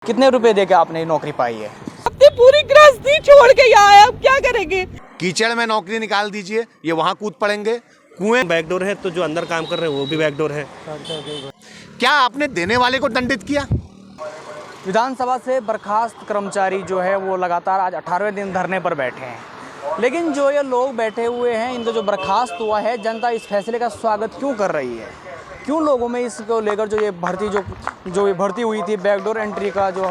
कितने रुपए देके आपने नौकरी पाई है? अपनी पूरी गृहस्थी छोड़ के यहाँ आए, अब क्या करेंगे? कीचड़ में नौकरी निकाल दीजिए, ये वहाँ कूद पड़ेंगे। कुएं बैकडोर है तो जो अंदर काम कर रहे हैं वो भी बैकडोर है। क्या आपने देने वाले को दंडित किया? विधानसभा से बर्खास्त कर्मचारी जो है वो लगातार आज 18वें दिन धरने पर बैठे हैं, लेकिन जो ये लोग बैठे हुए हैं इनको जो बर्खास्त हुआ है, जनता इस फैसले का स्वागत क्यों कर रही है? क्यों लोगों में इसको लेकर जो ये भर्ती हुई थी बैकडोर एंट्री का जो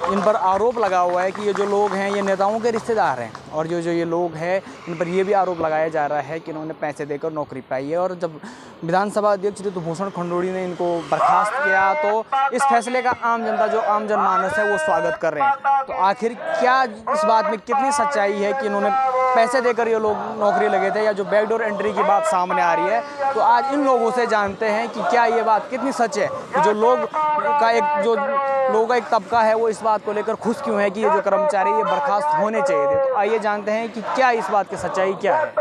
इन पर आरोप लगा हुआ है कि ये जो लोग हैं ये नेताओं के रिश्तेदार हैं, और जो ये लोग हैं इन पर ये भी आरोप लगाया जा रहा है कि इन्होंने पैसे देकर नौकरी पाई है। और जब विधानसभा अध्यक्ष ऋतुभूषण खंडूड़ी ने इनको बर्खास्त किया तो इस फैसले का आम जनता जो आम जनमानस है वो स्वागत कर रहे हैं। तो आखिर क्या इस बात में कितनी सच्चाई है कि इन्होंने पैसे देकर ये लोग नौकरी लगे थे, या जो बैकडोर एंट्री की बात सामने आ रही है? तो आज इन लोगों से जानते हैं कि क्या ये बात कितनी सच है कि जो लोगों का एक तबका है वो इस बात को लेकर खुश क्यों है कि ये जो कर्मचारी ये बर्खास्त होने चाहिए थे। तो आइए जानते हैं कि क्या इस बात की सच्चाई क्या है।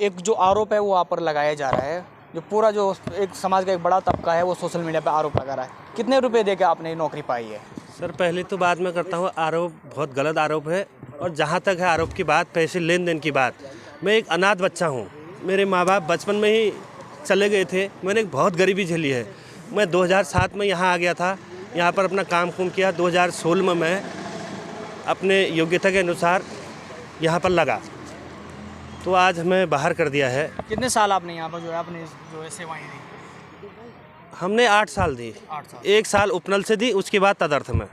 एक जो आरोप है वो आप पर लगाया जा रहा है, जो पूरा जो एक समाज का एक बड़ा तबका है वो सोशल मीडिया पर आरोप लगा रहा है। कितने रुपए देके आपने नौकरी पाई है? सर पहले तो बात मैं करता हूँ, आरोप बहुत गलत आरोप है। और जहाँ तक है आरोप की बात, पैसे लेन देन की बात, मैं एक अनाथ बच्चा हूँ। मेरे माँ बाप बचपन में ही चले गए थे। मैंने एक बहुत गरीबी झेली है। मैं 2007 में यहाँ आ गया था, यहाँ पर अपना काम किया। 2016 में मैं अपने योग्यता के अनुसार यहाँ पर लगा, तो आज हमें बाहर कर दिया है। कितने साल आपने यहाँ पर जो है अपनी जो है सेवाएं दी? हमने 8 साल दी। 8 साल। 1 साल उपनल से दी, उसके बाद तदर्थ में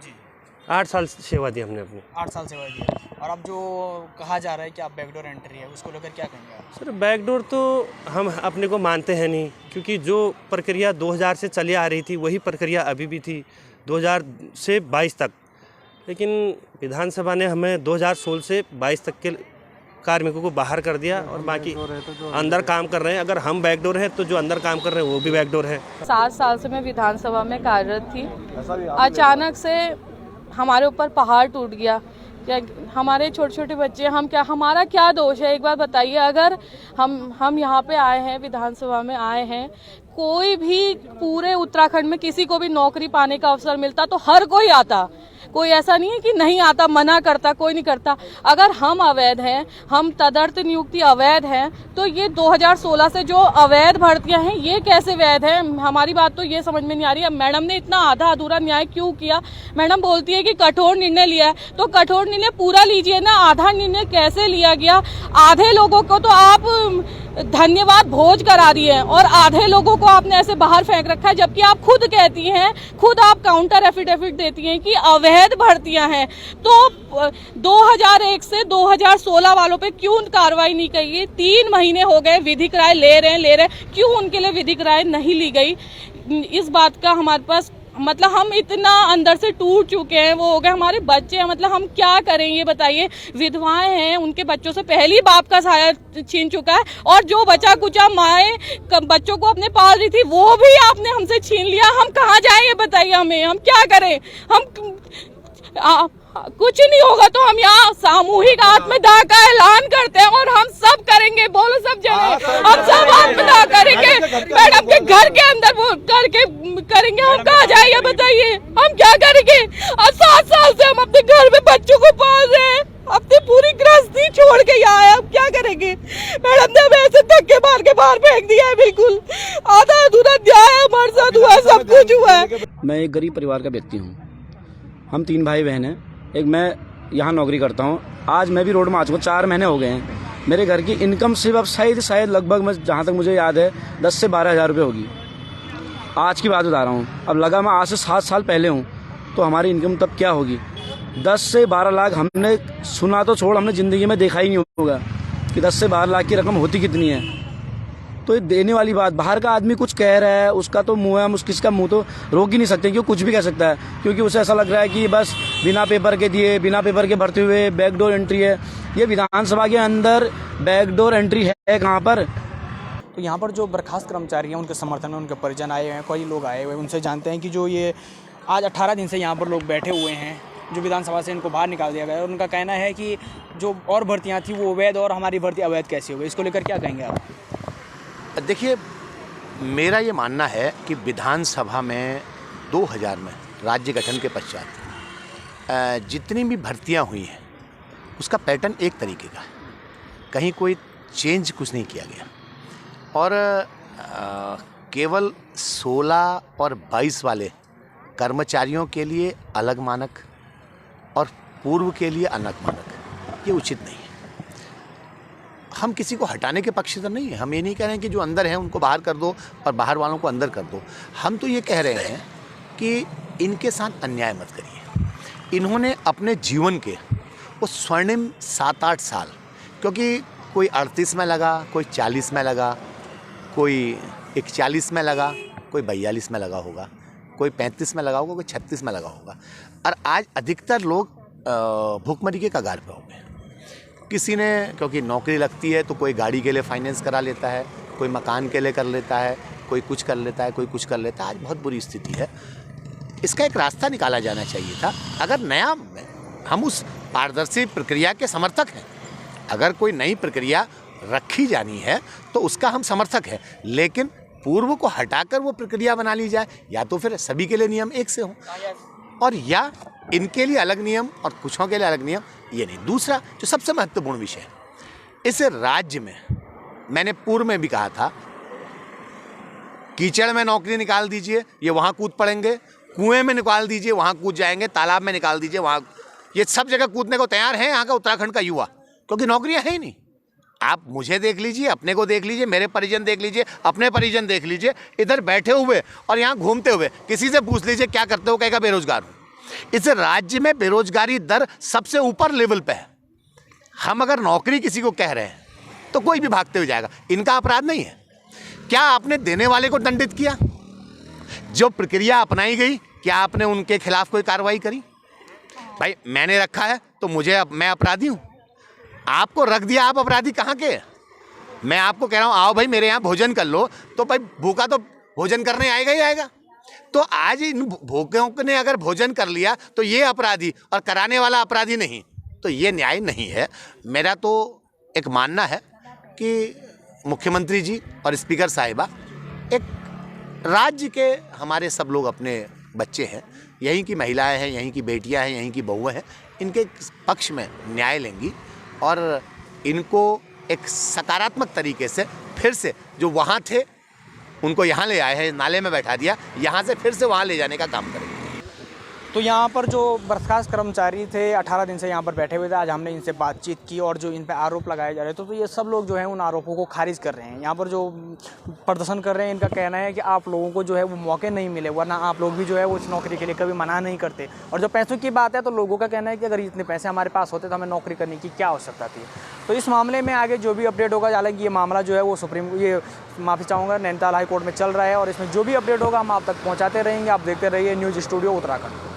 जी 8 साल सेवा दी हमने अपनी। 8 साल सेवा दी। और अब जो कहा जा रहा है कि आप बैकडोर एंट्री है, उसको लेकर क्या कहेंगे आप? सर बैकडोर तो हम अपने को मानते हैं नहीं, क्योंकि जो प्रक्रिया 2000 से चली आ रही थी वही प्रक्रिया अभी भी थी 2000 से 22 तक। लेकिन विधानसभा ने हमें 2016 से 22 तक के कार्मिकों को बाहर कर दिया, और बाकी अंदर काम कर रहे हैं। अगर हम बैकडोर हैं तो जो अंदर काम कर रहे हैं वो भी बैकडोर है। 7 साल से मैं विधानसभा में कार्यरत थी। अचानक से हमारे ऊपर पहाड़ टूट गया। क्या हमारे छोटे छोटे बच्चे, हमारा क्या दोष है? एक बार बताइए। अगर हम यहाँ पे आए हैं, विधानसभा में आए हैं, कोई भी पूरे उत्तराखंड में किसी को भी नौकरी पाने का अवसर मिलता तो हर कोई आता। कोई ऐसा नहीं है कि नहीं आता, मना करता, कोई नहीं करता। अगर हम अवैध हैं, हम तदर्थ नियुक्ति अवैध हैं, तो ये 2016 से जो अवैध भर्तियां हैं ये कैसे वैध है? हमारी बात तो ये समझ में नहीं आ रही है। मैडम ने इतना आधा अधूरा न्याय क्यों किया? मैडम बोलती है कि कठोर निर्णय लिया है, तो कठोर निर्णय पूरा लीजिए ना। आधा निर्णय कैसे लिया गया? आधे लोगों को तो आप धन्यवाद भोज करा दिए हैं और आधे लोगों को आपने ऐसे बाहर फेंक रखा है, जबकि आप खुद कहती हैं, खुद आप काउंटर एफिडेविट देती हैं कि अवैध भर्तियां हैं। तो 2001 से 2016 वालों पे क्यों कार्रवाई नहीं की गई? 3 महीने हो गए, विधिक राय ले रहे हैं, क्यों उनके लिए विधिक राय नहीं ली गई? इस बात का हमारे पास मतलब हम इतना अंदर से टूट चुके हैं। वो हो गए हमारे बच्चे हैं, मतलब हम क्या करें ये बताइए। विधवाएं हैं, उनके बच्चों से पहले ही बाप का साया छीन चुका है, और जो बचा कुचा माए बच्चों को अपने पाल रही थी वो भी आपने हमसे छीन लिया। हम कहाँ जाएं ये बताइए हमें, हम क्या करें? हम कुछ नहीं होगा तो हम यहाँ सामूहिक आत्मदाह का ऐलान करते हैं, और हम सब करेंगे। बोलो सब जने, हम सब आत्मदाह करेंगे। मैडम के घर के अंदर वो करके करेंगे। हम कहाँ जाए ये बताइए, हम क्या करेंगे? और 7 साल से हम अपने घर में बच्चों को पाल रहे हैं, अपनी पूरी गृहस्थी छोड़ के यहाँ आए, अब क्या करेंगे? मैडम ने हमें ऐसे धक्के मार के बाहर फेंक दिया है। बिल्कुल आधा अधूरा न्याय हमारे साथ हुआ है, सब कुछ हुआ है। मैं एक गरीब परिवार का व्यक्ति हूँ। हम 3 भाई बहन हैं। एक मैं यहाँ नौकरी करता हूँ। आज मैं भी रोड में आ चुका, 4 महीने हो गए हैं। मेरे घर की इनकम सिर्फ अब शायद लगभग, मैं जहाँ तक मुझे याद है 10 से 12 हज़ार रुपये होगी। आज की बात बता रहा हूँ। अब लगा मैं आज से 7 साल पहले हूँ, तो हमारी इनकम तब क्या होगी? 10 से 12 लाख हमने सुना तो छोड़, हमने ज़िंदगी में देखा ही नहीं होगा कि 10 से 12 लाख की रकम होती कितनी है। तो ये देने वाली बात, बाहर का आदमी कुछ कह रहा है, उसका तो मुँह है, हम किसका मुँह तो रोक ही नहीं सकते, क्योंकि कुछ भी कह सकता है, क्योंकि उसे ऐसा लग रहा है कि बस बिना पेपर के दिए, बिना पेपर के भरते हुए बैकडोर एंट्री है। ये विधानसभा के अंदर बैकडोर एंट्री है कहाँ पर? तो यहाँ पर जो बर्खास्त कर्मचारी हैं उनके समर्थन में उनके परिजन आए हुए हैं, कई लोग आए हुए हैं। उनसे जानते हैं कि जो ये आज 18 दिन से यहाँ पर लोग बैठे हुए हैं, जो विधानसभा से इनको बाहर निकाल दिया गया है, और उनका कहना है कि जो और भर्तियाँ थी वो अवैध, और हमारी भर्ती अवैध कैसी हो गई? इसको लेकर क्या कहेंगे आप? देखिए, मेरा ये मानना है कि विधानसभा में 2000 में राज्य गठन के पश्चात जितनी भी भर्तियां हुई हैं उसका पैटर्न एक तरीके का है, कहीं कोई चेंज कुछ नहीं किया गया। और केवल 16 और 22 वाले कर्मचारियों के लिए अलग मानक और पूर्व के लिए अलग मानक, ये उचित नहीं है। हम किसी को हटाने के पक्षधर नहीं है, हम ये नहीं कह रहे हैं कि जो अंदर हैं उनको बाहर कर दो और बाहर वालों को अंदर कर दो। हम तो ये कह रहे हैं कि इनके साथ अन्याय मत करिए। इन्होंने अपने जीवन के वो स्वर्णिम 7-8 साल, क्योंकि कोई 38 में लगा, कोई 40 में लगा, कोई 41 में लगा, कोई 42 में लगा होगा, कोई 35 में लगा होगा, कोई 36 में लगा होगा, और आज अधिकतर लोग भूखमरी के कगार पे हो गए। किसी ने क्योंकि नौकरी लगती है तो कोई गाड़ी के लिए फाइनेंस करा लेता है, कोई मकान के लिए कर लेता है, कोई कुछ कर लेता है, कोई कुछ कर लेता है। आज बहुत बुरी स्थिति है, इसका एक रास्ता निकाला जाना चाहिए था। अगर नया, हम उस पारदर्शी प्रक्रिया के समर्थक हैं, अगर कोई नई प्रक्रिया रखी जानी है तो उसका हम समर्थक हैं, लेकिन पूर्व को हटाकर वो प्रक्रिया बना ली जाए, या तो फिर सभी के लिए नियम एक से हों, और या इनके लिए अलग नियम और कुछों के लिए अलग नियम, ये नहीं। दूसरा जो सबसे महत्वपूर्ण विषय है, इस राज्य में मैंने पूर्व में भी कहा था, कीचड़ में नौकरी निकाल दीजिए, ये वहाँ कूद पड़ेंगे, कुएं में निकाल दीजिए, वहाँ कूद जाएंगे, तालाब में निकाल दीजिए, वहाँ, ये सब जगह कूदने को तैयार है यहाँ का उत्तराखंड का युवा, क्योंकि नौकरियाँ हैं ही नहीं। आप मुझे देख लीजिए, अपने को देख लीजिए, मेरे परिजन देख लीजिए, अपने परिजन देख लीजिए, इधर बैठे हुए और यहाँ घूमते हुए, किसी से पूछ लीजिए क्या करते हो, कहेगा बेरोजगार हूँ। इस राज्य में बेरोजगारी दर सबसे ऊपर लेवल पे है। हम अगर नौकरी किसी को कह रहे हैं तो कोई भी भागते हुए जाएगा, इनका अपराध नहीं है। क्या आपने देने वाले को दंडित किया? जो प्रक्रिया अपनाई गई, क्या आपने उनके खिलाफ कोई कार्रवाई करी? भाई मैंने रखा है तो मैं अपराधी हूँ, आपको रख दिया, आप अपराधी कहाँ के? मैं आपको कह रहा हूँ आओ भाई मेरे यहाँ भोजन कर लो, तो भाई भूखा तो भोजन करने आएगा ही आएगा। तो आज इन भूखों ने अगर भोजन कर लिया तो ये अपराधी और कराने वाला अपराधी नहीं, तो ये न्याय नहीं है। मेरा तो एक मानना है कि मुख्यमंत्री जी और स्पीकर साहिबा, एक राज्य के हमारे सब लोग अपने बच्चे हैं, यहीं की महिलाएं हैं, यहीं की बेटियां हैं, यहीं की बहुएं हैं, इनके पक्ष में न्याय लेंगी और इनको एक सकारात्मक तरीके से फिर से जो वहाँ थे उनको यहाँ ले आए हैं, नाले में बैठा दिया, यहाँ से फिर से वहाँ ले जाने का काम करेंगे। तो यहाँ पर जो बर्खास्त कर्मचारी थे 18 दिन से यहाँ पर बैठे हुए थे, आज हमने इनसे बातचीत की और जो इन पे आरोप लगाए जा रहे थे तो ये सब लोग जो है उन आरोपों को खारिज कर रहे हैं। यहाँ पर जो प्रदर्शन कर रहे हैं, इनका कहना है कि आप लोगों को जो है वो मौके नहीं मिले, वरना आप लोग भी जो है वो इस नौकरी के लिए कभी मना नहीं करते। और जो पैसों की बात है तो लोगों का कहना है कि अगर इतने पैसे हमारे पास होते तो हमें नौकरी करने की क्या आवश्यकता थी। तो इस मामले में आगे जो भी अपडेट होगा, हालांकि ये मामला जो है वो माफ़ी चाहूँगा नैनीताल हाई कोर्ट में चल रहा है और इसमें जो भी अपडेट होगा हम आप तक पहुँचाते रहेंगे। आप देखते रहिए न्यूज़ स्टूडियो उत्तराखंड।